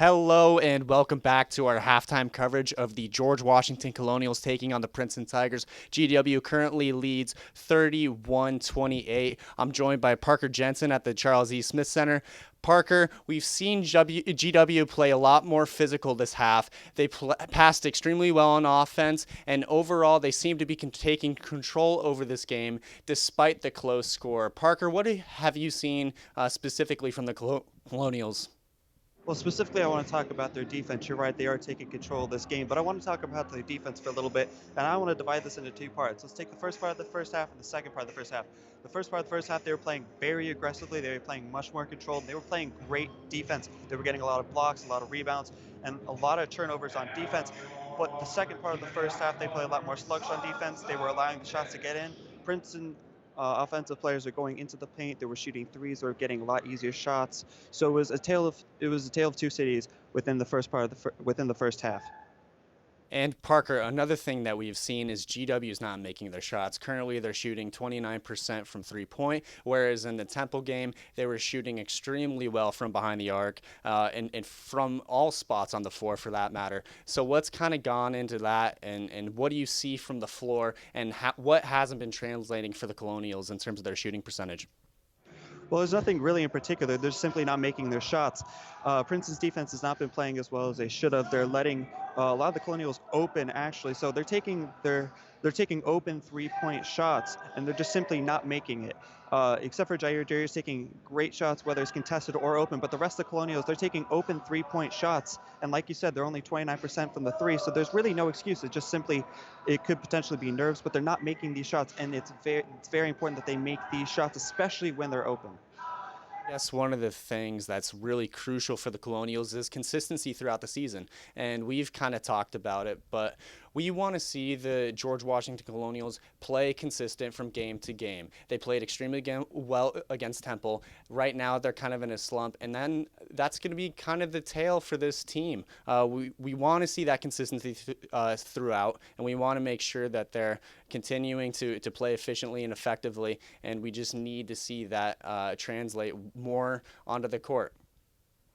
Hello and welcome back to our halftime coverage of the George Washington Colonials taking on the Princeton Tigers. GW currently leads 31-28. I'm joined by Parker Jensen at the Charles E. Smith Center. Parker, we've seen GW play a lot more physical this half. They passed extremely well on offense, and overall, they seem to be taking control over this game despite the close score. Parker, what have you seen specifically from the Colonials? Well, specifically, I want to talk about their defense. You're right, they are taking control of this game, but I want to talk about their defense for a little bit, and I want to divide this into two parts. Let's take the first part of the first half and the second part of the first half. The first part of the first half, they were playing very aggressively. They were playing much more controlled. They were playing great defense. They were getting a lot of blocks, a lot of rebounds, and a lot of turnovers on defense. But the second part of the first half, they played a lot more sluggish on defense. They were allowing the shots to get in. Princeton offensive players are going into the paint. They were shooting threes. They were getting a lot easier shots. So it was a tale of two cities within the first part of within the first half. And Parker, another thing that we've seen is GW is not making their shots. Currently, they're shooting 29% from 3 point, whereas in the Temple game, they were shooting extremely well from behind the arc and from all spots on the floor for that matter. So, what's kind of gone into that, and what do you see from the floor, and what hasn't been translating for the Colonials in terms of their shooting percentage? Well, there's nothing really in particular. They're simply not making their shots. Princeton's defense has not been playing as well as they should have. They're letting a lot of the Colonials open actually, so they're taking open 3-point shots, and they're just simply not making it. Except for Jair, Jair's taking great shots, whether it's contested or open. But the rest of the Colonials, they're taking open 3-point shots, and like you said, they're only 29% from the three. So there's really no excuse. It's just simply it could potentially be nerves, but they're not making these shots, and it's very important that they make these shots, especially when they're open. Yes, one of the things that's really crucial for the Colonials is consistency throughout the season. And we've kind of talked about it, but we want to see the George Washington Colonials play consistent from game to game. They played extremely well against Temple. Right now, they're kind of in a slump, and then that's going to be kind of the tale for this team. We want to see that consistency throughout, and we want to make sure that they're continuing to play efficiently and effectively, and we just need to see that translate more onto the court.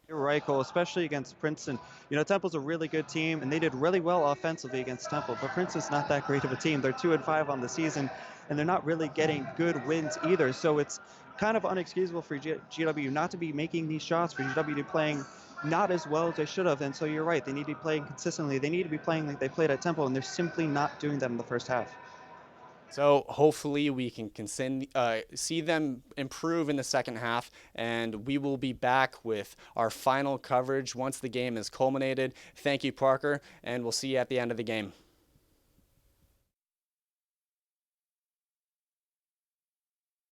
You're right, Cole, especially against Princeton. Temple's a really good team, and they did really well offensively against Temple, but Princeton's not that great of a team. They're 2-5 on the season, and they're not really getting good wins either. So it's kind of unexcusable for GW not to be making these shots, for GW to be playing not as well as they should have. And so you're right, they need to be playing consistently. They need to be playing like they played at Temple, and they're simply not doing that in the first half. So hopefully we can see them improve in the second half, and we will be back with our final coverage once the game is culminated. Thank you, Parker, and we'll see you at the end of the game.